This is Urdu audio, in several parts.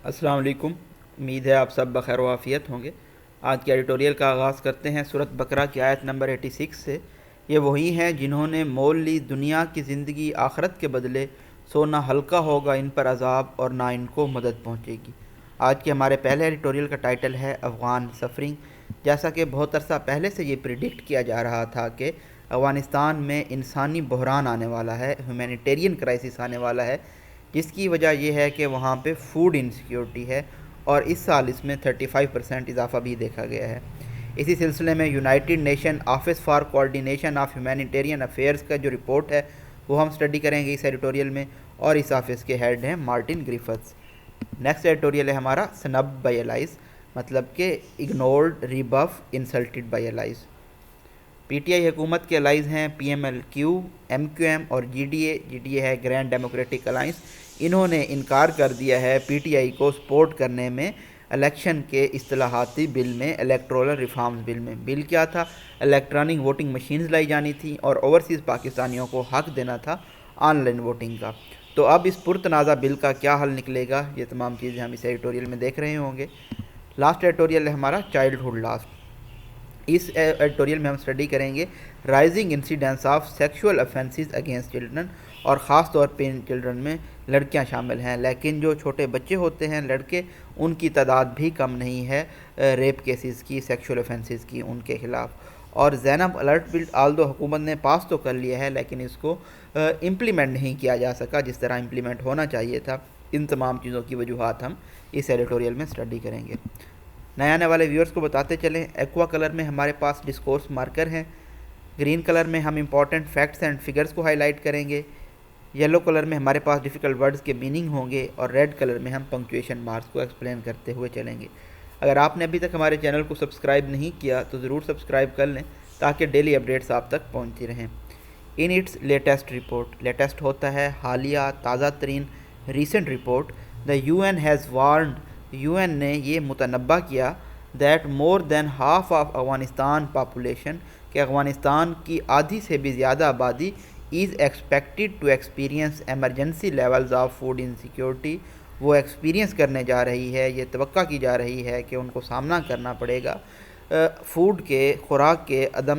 السلام علیکم۔ امید ہے آپ سب بخیر و عافیت ہوں گے۔ آج کے ایڈیٹوریل کا آغاز کرتے ہیں سورۃ بقرہ کی آیت نمبر 86 سے۔ یہ وہی ہیں جنہوں نے مول لی دنیا کی زندگی آخرت کے بدلے، سو نہ ہلکا ہوگا ان پر عذاب اور نہ ان کو مدد پہنچے گی۔ آج کے ہمارے پہلے ایڈیٹوریل کا ٹائٹل ہے افغان سفرنگ۔ جیسا کہ بہت عرصہ پہلے سے یہ پریڈکٹ کیا جا رہا تھا کہ افغانستان میں انسانی بحران آنے والا ہے، ہیومینیٹیرین کرائسس آنے والا ہے، جس کی وجہ یہ ہے کہ وہاں پہ فوڈ انسیکیورٹی ہے، اور اس سال اس میں 35% اضافہ بھی دیکھا گیا ہے۔ اسی سلسلے میں United nation office for coordination of humanitarian affairs کا جو رپورٹ ہے وہ ہم سٹڈی کریں گے اس ایڈیٹوریل میں، اور اس آفس کے ہیڈ ہیں مارٹن گریفتھس۔ نیکسٹ ایڈیٹوریل ہے ہمارا سنب بائی الائز، مطلب کہ ignored, rebuff, insulted by allies. P T I حکومت کے الائز ہیں پی ایم ایل کیو، ایم کیو ایم اور G D A. G D A ہے گرینڈ ڈیموکریٹک الائنس۔ انہوں نے انکار کر دیا ہے پی ٹی آئی کو سپورٹ کرنے میں الیکشن کے اصطلاحاتی بل میں، الیکٹورل ریفارمز بل میں۔ بل کیا تھا؟ الیکٹرانک ووٹنگ مشینز لائی جانی تھیں اور اوورسیز پاکستانیوں کو حق دینا تھا آن لائن ووٹنگ کا۔ تو اب اس پرتنازع بل کا کیا حل نکلے گا، یہ تمام چیزیں ہم اس ایڈیٹوریل میں دیکھ رہے ہوں گے۔ لاسٹ ایڈیٹوریل ہے ہمارا چائلڈہڈ لاس۔ اس ایڈیٹوریل میں ہم اسٹڈی کریں گے rising incidence of sexual offences against children, اور خاص طور پہ ان چلڈرن میں لڑکیاں شامل ہیں، لیکن جو چھوٹے بچے ہوتے ہیں لڑکے، ان کی تعداد بھی کم نہیں ہے ریپ کیسز کی، سیکشول افینسز کی ان کے خلاف۔ اور زینب الرٹ بل آلدو حکومت نے پاس تو کر لیا ہے لیکن اس کو امپلیمنٹ نہیں کیا جا سکا جس طرح امپلیمنٹ ہونا چاہیے تھا۔ ان تمام چیزوں کی وجوہات ہم اس ایڈیٹوریل میں اسٹڈی کریں گے۔ نئے آنے والے ویورز کو بتاتے چلیں، ایکوا کلر میں ہمارے پاس ڈسکورس مارکر ہیں، گرین کلر میں ہم امپورٹنٹ فیکٹس اینڈ فگرز کو ہائی لائٹ کریں گے، یلو کلر میں ہمارے پاس ڈیفیکلٹ ورڈز کے میننگ ہوں گے، اور ریڈ کلر میں ہم پنکچویشن مارکس کو ایکسپلین کرتے ہوئے چلیں گے۔ اگر آپ نے ابھی تک ہمارے چینل کو سبسکرائب نہیں کیا تو ضرور سبسکرائب کر لیں تاکہ ڈیلی اپڈیٹس آپ تک پہنچتی رہیں۔ In its latest report, latest ہوتا ہے حالیہ تازہ ترین recent report, the U N has warned, U N نے یہ متنبہ کیا that more than half of Afghanistan population, کہ افغانستان کی آدھی سے بھی زیادہ آبادی is expected to experience emergency levels of food insecurity, وہ ایکسپیرینس کرنے جا رہی ہے، یہ توقع کی جا رہی ہے کہ ان کو سامنا کرنا پڑے گا فوڈ کے، خوراک کے عدم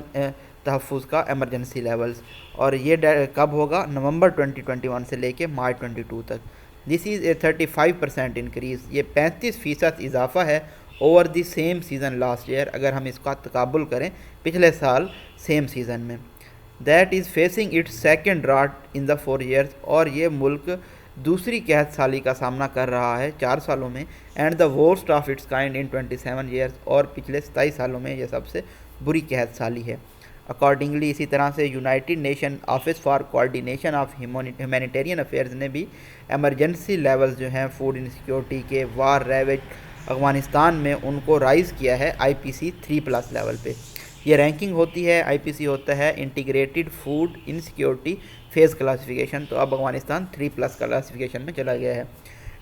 تحفظ کا ایمرجنسی لیولز۔ اور یہ کب ہوگا؟ نومبر 2021 سے لے کے مارچ 2022 تک۔ دس از اے 35% انکریز، یہ 35% اضافہ ہے over the same season last year, اگر ہم اس کا تقابل کریں پچھلے سال سیم سیزن میں۔ That is facing its second drought in the 4 years، اور یہ ملک دوسری قحط سالی کا سامنا کر رہا ہے 4 سالوں میں، and the worst of its kind in 27 years، اور پچھلے 27 سالوں میں یہ سب سے بری قحط سالی ہے۔ اکارڈنگلی اسی طرح سے United nation office for coordination of humanitarian affairs نے بھی ایمرجنسی لیولز جو ہیں فوڈ انسیکیورٹی کے، وار ریویج افغانستان میں، ان کو رائز کیا ہے IPC 3+ لیول پہ۔ یہ رینکنگ ہوتی ہے، IPC ہوتا ہے integrated food insecurity phase classification, تو اب افغانستان 3+ کلاسیفیکیشن میں چلا گیا ہے۔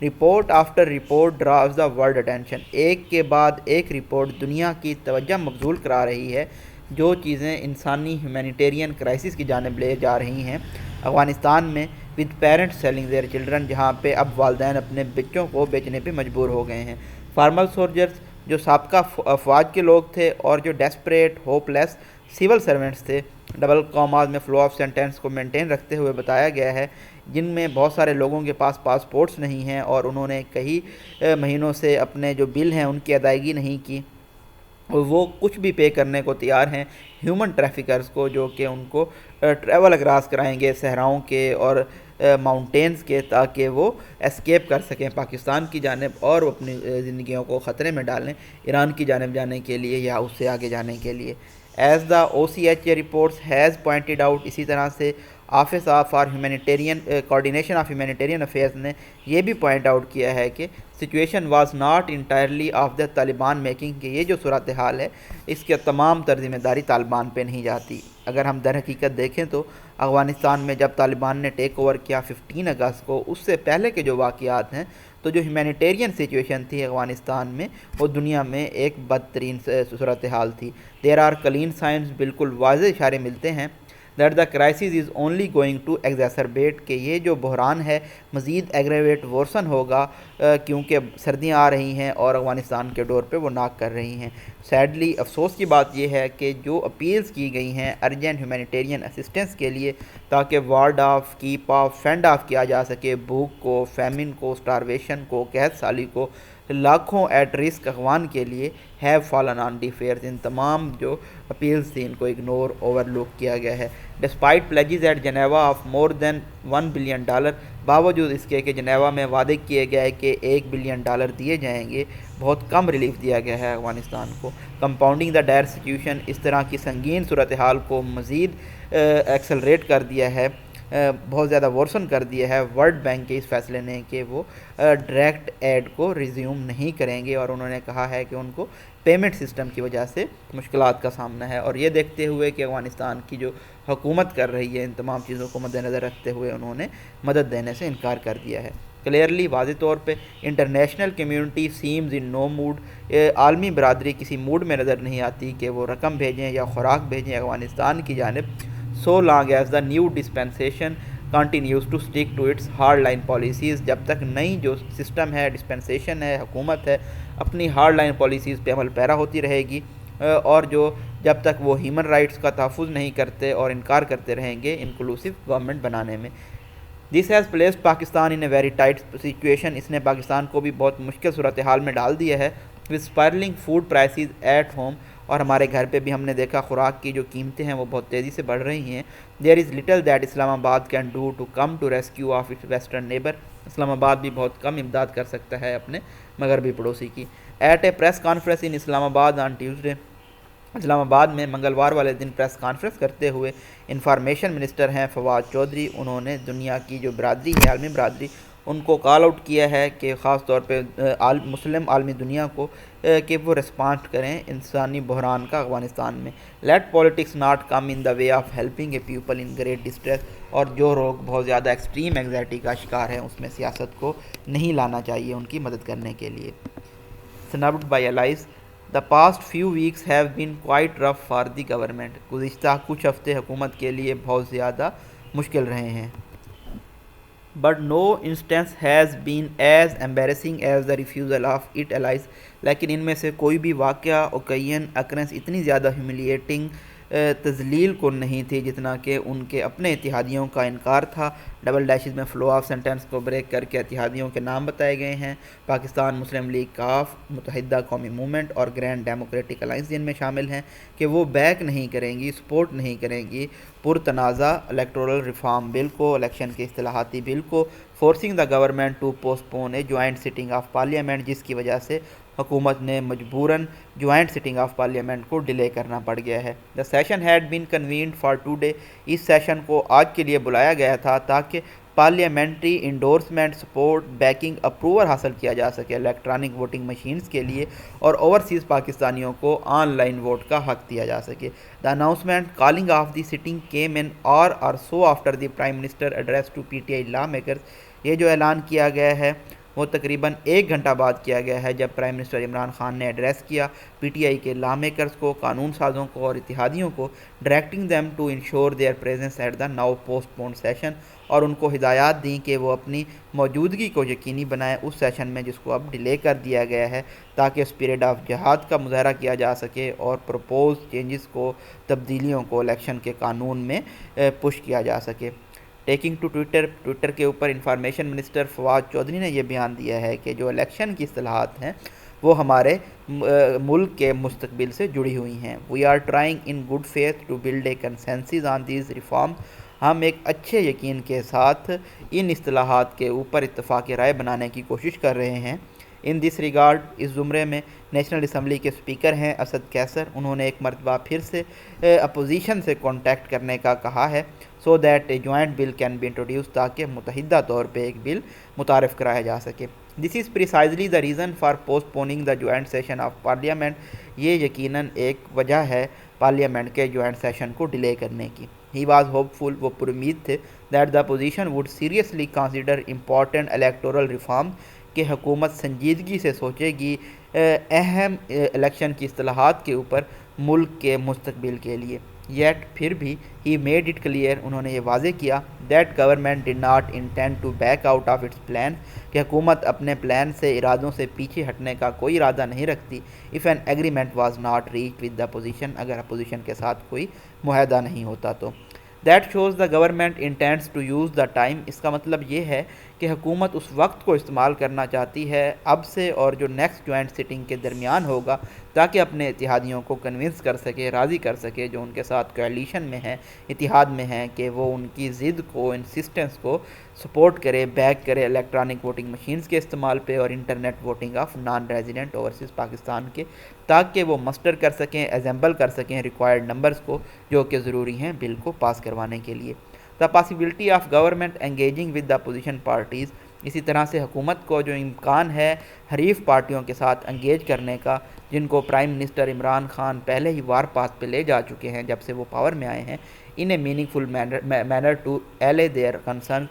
Report after report draws the world attention, ایک کے بعد ایک رپورٹ دنیا کی توجہ مبذول کرا رہی ہے جو چیزیں انسانی ہیومینیٹیرین کرائسس کی جانب لے جا رہی ہیں افغانستان میں، with parents selling their children, جہاں پہ اب والدین اپنے بچوں کو بیچنے پہ مجبور ہو گئے ہیں۔ فارمل سولجرز، جو سابقہ افواج کے لوگ تھے اور جو ڈیسپریٹ ہوپ لیس سول سرونٹس تھے، ڈبل کاماز میں فلو آف سینٹینس کو مینٹین رکھتے ہوئے بتایا گیا ہے، جن میں بہت سارے لوگوں کے پاس پاسپورٹس نہیں ہیں اور انہوں نے کئی مہینوں سے اپنے جو بل ہیں ان کی ادائیگی نہیں کی، وہ کچھ بھی پے کرنے کو تیار ہیں ہیومن ٹریفکرز کو، جو کہ ان کو ٹریول اکراس کرائیں گے صحراؤں کے اور ماؤنٹینز کے، تاکہ وہ اسکیپ کر سکیں پاکستان کی جانب اور اپنی زندگیوں کو خطرے میں ڈالیں ایران کی جانب جانے کے لیے یا اس سے آگے جانے کے لیے۔ As the OCHA reports has pointed out, اسی طرح سے office for humanitarian coordination of humanitarian affairs نے یہ بھی پوائنٹ آؤٹ کیا ہے کہ situation was not entirely of the Taliban making, کہ یہ جو صورتحال ہے اس کے تمام تر ذمہ داری طالبان پہ نہیں جاتی۔ اگر ہم در حقیقت دیکھیں تو افغانستان میں جب طالبان نے ٹیک اوور کیا 15 اگست کو، اس سے پہلے کے جو واقعات ہیں، تو جو ہیومینیٹیرین سچویشن تھی افغانستان میں، وہ دنیا میں ایک بدترین صورتحال تھی۔ دیر آر کلین سائنز، بالکل واضح اشارے ملتے ہیں that the crisis is only going to exacerbate, کہ یہ جو بحران ہے مزید ایگریویٹ ورسن ہوگا کیونکہ سردیاں آ رہی ہیں اور افغانستان کے ڈور پہ وہ ناک کر رہی ہیں۔ سیڈلی افسوس کی بات یہ ہے کہ جو اپیلز کی گئی ہیں ارجنٹ ہیومینیٹیرین اسسٹنس کے لیے تاکہ ward off, keep off, fend off کیا جا سکے بھوک کو، فیمن کو، سٹارویشن کو، قحط سالی کو، لاکھوں ایٹ رسک اخوان کے لیے ہیو فالن آن ڈیف ایئرز، ان تمام جو اپیلز تھیں ان کو اگنور، اوور لک کیا گیا ہے۔ Despite pledges at Geneva of more than $1 billion, باوجود اس کے کہ جنیوا میں وعدے کیے گئے کہ $1 بلین دیے جائیں گے، بہت کم ریلیف دیا گیا ہے افغانستان کو۔ کمپاؤنڈنگ دا ڈائر سچویشن، اس طرح کی سنگین صورتحال کو مزید ایکسلریٹ کر دیا ہے، بہت زیادہ ورسن کر دیا ہے ورلڈ بینک کے اس فیصلے نے کہ وہ ڈائریکٹ ایڈ کو ریزیوم نہیں کریں گے، اور انہوں نے کہا ہے کہ ان کو پیمنٹ سسٹم کی وجہ سے مشکلات کا سامنا ہے۔ اور یہ دیکھتے ہوئے کہ افغانستان کی جو حکومت کر رہی ہے ان تمام چیزوں کو مد نظر رکھتے ہوئے انہوں نے مدد دینے سے انکار کر دیا ہے۔ کلیئرلی، واضح طور پہ انٹرنیشنل کمیونٹی سیمز ان نو موڈ، عالمی برادری کسی موڈ میں نظر نہیں آتی کہ وہ رقم بھیجیں یا خوراک بھیجیں افغانستان کی جانب، so long as the new dispensation continues to stick to its hard line policies، جب تک نئی جو سسٹم ہے، ڈسپنسیشن ہے، حکومت ہے، اپنی ہارڈ لائن پالیسیز پہ عمل پیرا ہوتی رہے گی، اور جب تک وہ ہیومن رائٹس کا تحفظ نہیں کرتے اور انکار کرتے رہیں گے انکلوسو گورنمنٹ بنانے میں۔ This has placed Pakistan in a very tight situation, اس نے پاکستان کو بھی بہت مشکل صورتحال میں ڈال دیا ہے، with spiraling food prices at home، اور ہمارے گھر پہ بھی ہم نے دیکھا خوراک کی جو قیمتیں ہیں وہ بہت تیزی سے بڑھ رہی ہیں۔ there is little that اسلام آباد can do to come to rescue of its western neighbor، اسلام آباد بھی بہت کم امداد کر سکتا ہے اپنے مغربی پڑوسی کی۔ at a press conference in اسلام آباد on Tuesday، اسلام آباد میں منگلوار والے دن پریس کانفرنس کرتے ہوئے انفارمیشن منسٹر ہیں فواد چودھری، انہوں نے دنیا کی جو برادری ہے، عالمی برادری، ان کو کال آؤٹ کیا ہے کہ خاص طور پہ مسلم عالمی دنیا کو کہ وہ رسپانڈ کریں انسانی بحران کا افغانستان میں۔ Let politics not come in the way of helping a people in great distress, اور جو لوگ بہت زیادہ ایکسٹریم اینگزائٹی کا شکار ہیں اس میں سیاست کو نہیں لانا چاہیے ان کی مدد کرنے کے لیے۔ سنبڈ by allies، The past few weeks have been quite rough for the government، گزشتہ کچھ ہفتے حکومت کے لیے بہت زیادہ مشکل رہے ہیں۔ But no instance has been as embarrassing as the refusal of its allies، لیکن ان میں سے کوئی بھی واقعہ occurrence اتنی زیادہ humiliating تذلیل کو نہیں تھی جتنا کہ ان کے اپنے اتحادیوں کا انکار تھا۔ ڈبل ڈیشز میں فلو آف سینٹنس کو بریک کر کے اتحادیوں کے نام بتائے گئے ہیں، پاکستان مسلم لیگ کاف، متحدہ قومی موومنٹ اور گرینڈ ڈیموکریٹک الائنس جن میں شامل ہیں، کہ وہ بیک نہیں کریں گی، سپورٹ نہیں کریں گی پرتنازع الیکٹورل ریفارم بل کو، الیکشن کے اصطلاحاتی بل کو، forcing the government to postpone a joint sitting of parliament, جس کی وجہ سے حکومت نے مجبوراً جوائنٹ سٹنگ آف پارلیمنٹ کو ڈیلے کرنا پڑ گیا ہے۔ The session had been convened for today, اس سیشن کو آج کے لیے بلایا گیا تھا تاکہ parliamentary endorsement, support, backing, approval حاصل کیا جا سکے الیکٹرانک ووٹنگ مشینز کے لیے، اور اوورسیز پاکستانیوں کو آن لائن ووٹ کا حق دیا جا سکے۔ The announcement calling of the sitting came an hour so after the prime minister address to P T I لا میکرز، یہ جو اعلان کیا گیا ہے وہ تقریباً 1 گھنٹہ بعد کیا گیا ہے جب پرائم منسٹر عمران خان نے ایڈریس کیا پی ٹی آئی کے لا میکرز کو، قانون سازوں کو اور اتحادیوں کو، directing them to ensure their presence at the now post pound session, اور ان کو ہدایات دیں کہ وہ اپنی موجودگی کو یقینی بنائیں اس سیشن میں جس کو اب ڈیلے کر دیا گیا ہے، تاکہ اسپرٹ آف جہاد کا مظاہرہ کیا جا سکے اور پروپوز چینجز کو، تبدیلیوں کو الیکشن کے قانون میں پش کیا جا سکے۔ ٹیکنگ ٹو ٹویٹر کے اوپر انفارمیشن منسٹر فواد چودھری نے یہ بیان دیا ہے کہ جو الیکشن کی اصطلاحات ہیں وہ ہمارے ملک کے مستقبل سے جڑی ہوئی ہیں۔ We are trying in good faith to build a consensus on these reform, ہم ایک اچھے یقین کے ساتھ ان اصطلاحات کے اوپر اتفاق رائے بنانے کی کوشش کر رہے ہیں۔ ان دس ریگارڈ، اس زمرے میں نیشنل اسمبلی کے اسپیکر ہیں اسد کیسر، انہوں نے ایک مرتبہ پھر سے اپوزیشن سے کانٹیکٹ کرنے کا کہا ہے، so that a joint bill can be introduce, تاکہ متحدہ طور پہ ایک بل متعارف کرایا جا سکے۔ This is precisely the reason for postponing the joint session of parliament, یہ یقیناً ایک وجہ ہے پارلیمنٹ کے جوائنٹ سیشن کو ڈیلے کرنے کی۔ ہی واز ہوپ فل، وہ پرامید تھے، that the opposition would seriously consider important electoral reform, کہ حکومت سنجیدگی سے سوچے گی اہم الیکشن کی اصطلاحات کے اوپر ملک کے مستقبل کے لیے۔ yet پھر بھی he made it clear انہوں نے یہ واضح کیا that government did not intend to back out of its plan کہ حکومت اپنے پلان سے ارادوں سے پیچھے ہٹنے کا کوئی ارادہ نہیں رکھتی if an agreement was not reached with the opposition اگر اپوزیشن کے ساتھ کوئی معاہدہ نہیں ہوتا تو That shows the government intends to use the time اس کا مطلب یہ ہے کہ حکومت اس وقت کو استعمال کرنا چاہتی ہے اب سے اور جو نیکسٹ جوائنٹ سٹنگ کے درمیان ہوگا تاکہ اپنے اتحادیوں کو کنونس کر سکے راضی کر سکے جو ان کے ساتھ کولیشن میں ہیں اتحاد میں ہیں کہ وہ ان کی ضد کو انسسٹنس کو سپورٹ کرے بیک کرے الیکٹرانک ووٹنگ مشینز کے استعمال پہ اور internet voting of non resident overseas Pakistan کے تاکہ وہ مسٹر کر سکیں ایزمبل کر سکیں ریکوائرڈ نمبرز کو جو کہ ضروری ہیں بل کو پاس کروانے کے لیے the possibility of government engaging with the opposition parties اسی طرح سے حکومت کو جو امکان ہے حریف پارٹیوں کے ساتھ انگیج کرنے کا جن کو پرائم منسٹر عمران خان پہلے ہی وار پاتھ پہ لے جا چکے ہیں جب سے وہ پاور میں آئے ہیں in a meaningful manner to allay their concern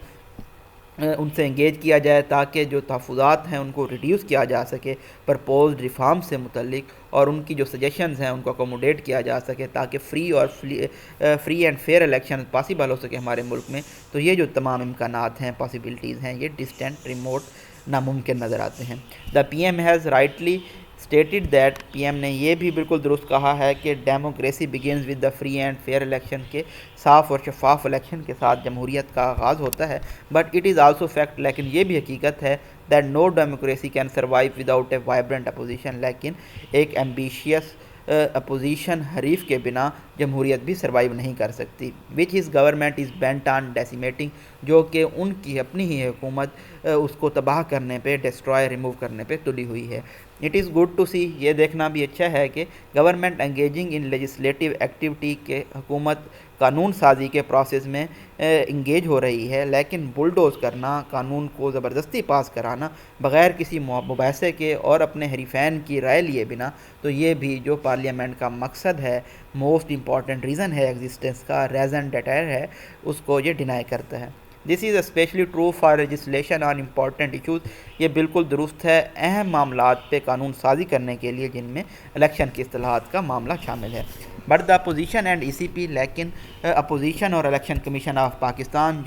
ان سے انگیج کیا جائے تاکہ جو تحفظات ہیں ان کو ریڈیوس کیا جا سکے پرپوزڈ ریفارم سے متعلق اور ان کی جو سجیشنز ہیں ان کو اکوموڈیٹ کیا جا سکے تاکہ free and fair election possible ہو سکے ہمارے ملک میں تو یہ جو تمام امکانات ہیں پاسبلٹیز ہیں یہ ڈسٹینٹ ریموٹ ناممکن نظر آتے ہیں the P M has rightly stated that P M نے یہ بھی بالکل درست کہا ہے کہ democracy begins with the free and fair election کے صاف اور شفاف الیکشن کے ساتھ جمہوریت کا آغاز ہوتا ہے but it is also fact لیکن یہ بھی حقیقت ہے that no democracy can survive without a vibrant opposition لیکن ایک ایمبیشیس اپوزیشن حریف کے بنا جمہوریت بھی سروائیو نہیں کر سکتی which his government is bent on decimating جو کہ ان کی اپنی ہی حکومت اس کو تباہ کرنے پہ ڈسٹرائے ریموو کرنے پہ تلی ہوئی ہے اٹ از گڈ ٹو سی یہ دیکھنا بھی اچھا ہے کہ government engaging in legislative activity کے حکومت قانون سازی کے پروسیس میں انگیج ہو رہی ہے لیکن بلڈوز کرنا قانون کو زبردستی پاس کرانا بغیر کسی مباحثے کے اور اپنے حریفین کی رائے لیے بنا تو یہ بھی جو پارلیمنٹ کا مقصد ہے موسٹ امپورٹنٹ ریزن ہے ایگزسٹنس کا ریزن ڈیٹائر ہے اس کو یہ ڈینائی کرتا ہے this is especially true for legislation on important issues یہ بالکل درست ہے اہم معاملات پہ قانون سازی کرنے کے لیے جن میں الیکشن کی اصطلاحات کا معاملہ شامل ہے بٹ دا اپوزیشن اینڈ ای سی پی لیکن اپوزیشن اور الیکشن کمیشن آف پاکستان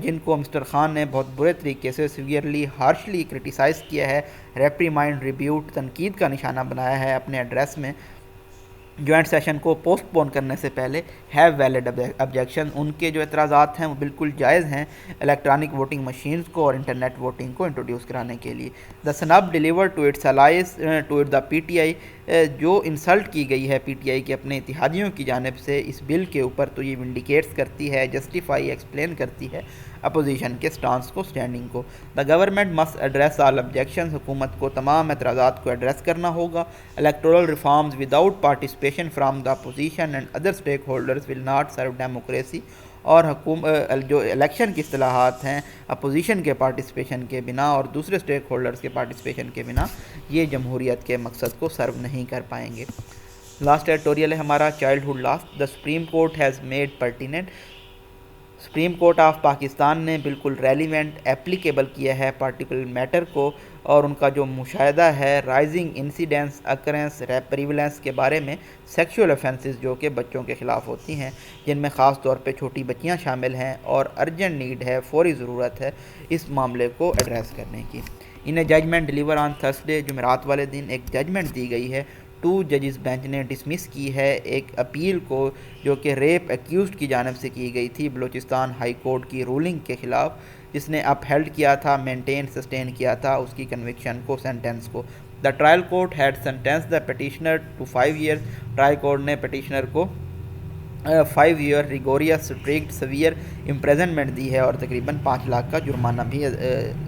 جن کو مسٹر خان نے بہت برے طریقے سے سیویئرلی ہارشلی کرٹیسائز کیا ہے ریپریمائنڈ ریبیوٹ تنقید کا نشانہ بنایا ہے اپنے ایڈریس میں جوائنٹ سیشن کو پوسٹ پون کرنے سے پہلے ہیو ویلڈ آبجیکشن ان کے جو اعتراضات ہیں وہ بالکل جائز ہیں الیکٹرانک ووٹنگ مشینز کو اور انٹرنیٹ ووٹنگ کو انٹروڈیوس کرانے کے لیے the snub delivered to its allies to the P T I جو انسلٹ کی گئی ہے پی ٹی آئی کے اپنے اتحادیوں کی جانب سے اس بل کے اوپر تو یہ ونڈیکیٹس کرتی ہے جسٹیفائی ایکسپلین کرتی ہے اپوزیشن کے سٹانس کو اسٹینڈنگ کو the government must address all objections حکومت کو تمام اعتراضات کو ایڈریس کرنا ہوگا electoral reforms without participation from the opposition and other stake holders will not serve democracy اور جو الیکشن کی اصطلاحات ہیں اپوزیشن کے پارٹیسپیشن کے بنا اور دوسرے اسٹیک ہولڈرز کے پارٹیسپیشن کے بنا یہ جمہوریت کے مقصد کو سرو نہیں کر پائیں گے لاسٹ ایڈیٹوریل ہے ہمارا childhood last the supreme court has made pertinent supreme court of Pakistan نے بالکل ریلیونٹ ایپلیکیبل کیا ہے پارٹیکولر میٹر کو اور ان کا جو مشاہدہ ہے رائزنگ انسیڈنس اکرنس پریویلنس کے بارے میں سیکشول افینسز جو کہ بچوں کے خلاف ہوتی ہیں جن میں خاص طور پہ چھوٹی بچیاں شامل ہیں اور ارجنٹ نیڈ ہے فوری ضرورت ہے اس معاملے کو ایڈریس کرنے کی انہیں ججمنٹ ڈیلیور آن تھرسڈے جمعرات والے دن ایک ججمنٹ دی گئی ہے 2 ججز بینچ نے ڈسمس کی ہے ایک اپیل کو جو کہ ریپ ایکیوزڈ کی جانب سے کی گئی تھی بلوچستان ہائی کورٹ کی رولنگ کے خلاف جس نے اپ ہیلڈ کیا تھا مینٹین سسٹین کیا تھا اس کی کنوکشن کو سینٹنس کو the trial court had sentence the petitioner to 5 years trial court نے پٹیشنر کو 5 year rigorous strict severe imprisonment دی ہے اور تقریباً 5 لاکھ کا جرمانہ بھی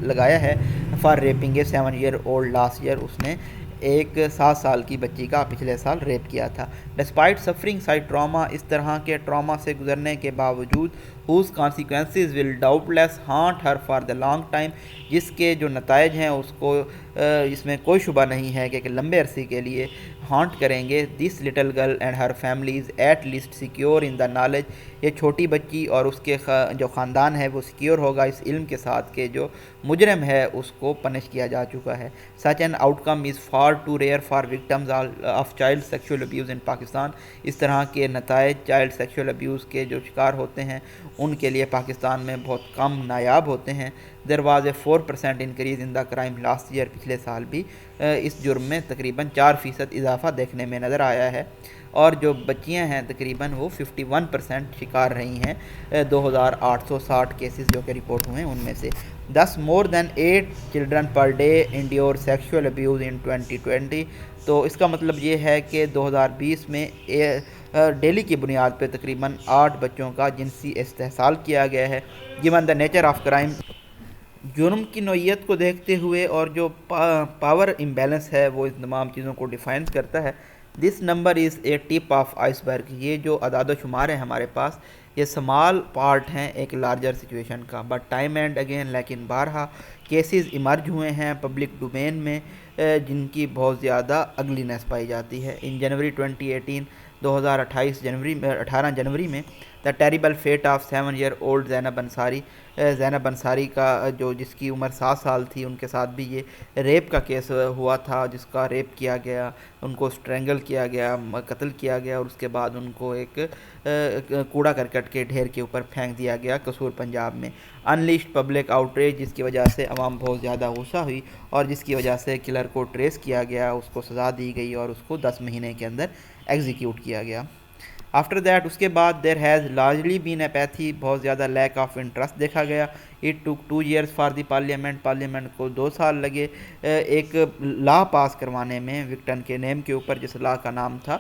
لگایا ہے for raping a 7 year old last year اس نے ایک 7 سال کی بچی کا پچھلے سال ریپ کیا تھا ڈسپائٹ سفرنگ سائڈ ٹراما اس طرح کے ٹراما سے گزرنے کے باوجود whose consequences will doubtless haunt her for the long time جس کے جو نتائج ہیں اس میں کوئی شبہ نہیں ہے کہ لمبے عرصے کے لیے ہانٹ کریں گے this little girl and her families at least secure in the knowledge یہ چھوٹی بچی اور اس کے جو خاندان ہے وہ سیکیور ہوگا اس علم کے ساتھ کہ جو مجرم ہے اس کو پنش کیا جا چکا ہے. Such an outcome is far too rare for victims of child sexual abuse in Pakistan. اس طرح کے نتائج چائلڈ سیکشول ابیوز کے جو شکار ہوتے ہیں ان کے لیے پاکستان میں بہت کم نایاب ہوتے ہیں. There was a 4% increase in the crime last year. پچھلے سال بھی اس جرم میں تقریباً 4% اضافہ دیکھنے میں نظر آیا ہے. اور جو بچیاں ہیں تقریباً وہ 51% شکار رہی ہیں 2860 کیسز جو کہ رپورٹ ہوئے ہیں ان میں سے. 8 children per day endure sexual abuse in 2020. تو اس کا مطلب یہ ہے کہ 2020 میں ڈیلی کی بنیاد پہ تقریباً 8 بچوں کا جنسی استحصال کیا گیا ہے. given the nature of crime, جرم کی نوعیت کو دیکھتے ہوئے اور جو پاور امبیلنس ہے وہ اس تمام چیزوں کو ڈیفائن کرتا ہے. This number is a tip of ice برگ. یہ جو اعداد و شمار ہے ہمارے پاس یہ سمال پارٹ ہیں ایک لارجر سچویشن کا. بٹ ٹائم اینڈ اگین لیکن بارہا کیسز ایمرج ہوئے ہیں پبلک ڈومین میں جن کی بہت زیادہ اگلینس پائی جاتی ہے. ان جنوری 2018 18 جنوری میں دا ٹیریبل فیٹ آف 7-year-old زینب انصاری کا جو جس کی عمر 7 سال تھی ان کے ساتھ بھی یہ ریپ کا کیس ہوا تھا جس کا ریپ کیا گیا, ان کو اسٹرینگل کیا گیا, قتل کیا گیا اور اس کے بعد ان کو ایک کوڑا کرکٹ کے ڈھیر کے اوپر پھینک دیا گیا قصور پنجاب میں. انلیشڈ پبلک آؤٹریج جس کی وجہ سے عوام بہت زیادہ غصہ ہوئی اور جس کی وجہ سے کلر کو ٹریس کیا گیا, اس کو سزا دی گئی اور اس کو 10 مہینے کے اندر ایگزیکیوٹ کیا گیا. آفٹر دیٹ اس کے بعد دیر ہیز لارجلی بین اپیتھی, بہت زیادہ لیک آف انٹرسٹ دیکھا گیا. It took 2 years for the parliament کو 2 سال لگے ایک لا پاس کروانے میں وکٹن کے نیم کے اوپر, جس لا کا نام تھا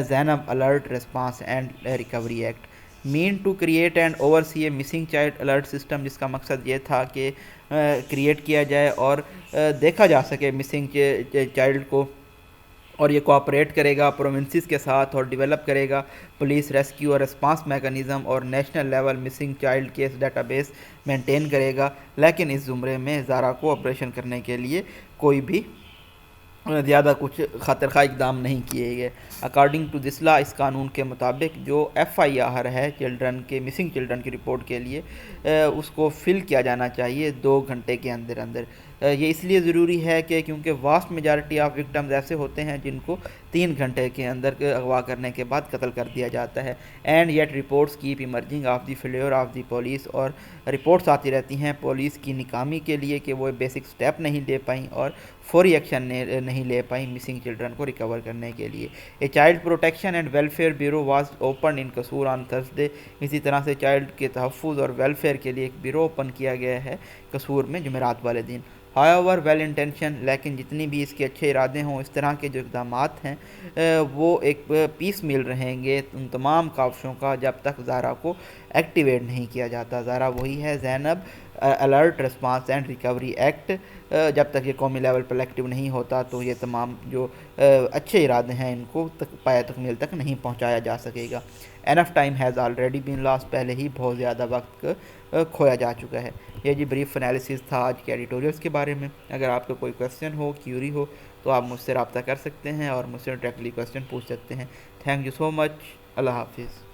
Zainab alert response and recovery act. Meant to create and oversee a missing child alert system, جس کا مقصد یہ تھا کہ کریٹ کیا جائے اور دیکھا جا سکے مسنگ چائلڈ کو, اور یہ کوآپریٹ کرے گا پروونسز کے ساتھ اور ڈیولپ کرے گا پولیس ریسکیو اور رسپانس میکانزم اور national level missing child case data base maintain کرے گا. لیکن اس زمرے میں زارا کو آپریشن کرنے کے لیے کوئی بھی زیادہ کچھ خاطر خواہ اقدام نہیں کیے گئے. اکارڈنگ ٹو دس لا, اس قانون کے مطابق جو FIR ہے مسنگ چلڈرن کی رپورٹ کے لیے اس کو فل کیا جانا چاہیے 2 گھنٹے کے اندر اندر. یہ اس لیے ضروری ہے کہ کیونکہ واسٹ میجارٹی آف وکٹمز ایسے ہوتے ہیں جن کو 3 گھنٹے کے اندر اغوا کرنے کے بعد قتل کر دیا جاتا ہے. And yet reports keep emerging of the failure of the police, اور رپورٹس آتی رہتی ہیں پولیس کی ناکامی کے لیے کہ وہ بیسک سٹیپ نہیں لے پائیں اور فوری ایکشن نہیں لے پائیں مسنگ چلڈرن کو ریکور کرنے کے لیے. A child protection and welfare bureau was open in Kasur on Thursday. اسی طرح سے چائلڈ کے تحفظ اور ویلفیئر کے لیے ایک بیورو اوپن کیا گیا ہے قصور میں جمعرات والے دن. however well intention, لیکن جتنی بھی اس کے اچھے ارادے ہوں اس طرح کے جو اقدامات ہیں وہ ایک پیس میل رہیں گے ان تمام کاوشوں کا جب تک زارا کو ایکٹیویٹ نہیں کیا جاتا. زارا وہی ہے Zainab alert response and recovery act. جب تک یہ قومی لیول پر ایکٹیو نہیں ہوتا تو یہ تمام جو اچھے ارادے ہیں ان کو پایہ تکمیل تک نہیں پہنچایا جا سکے گا. Enough time has already been lost, پہلے ہی بہت زیادہ وقت کھویا جا چکا ہے. یہ جی بریف انالیسز تھا آج کے ایڈیٹوریلز کے بارے میں. اگر آپ کو کوئی کویسچن ہو, کیوری ہو تو آپ مجھ سے رابطہ کر سکتے ہیں اور مجھ سے ڈائریکٹلی کویسچن پوچھ سکتے ہیں. تھینک یو سو مچ. اللہ حافظ.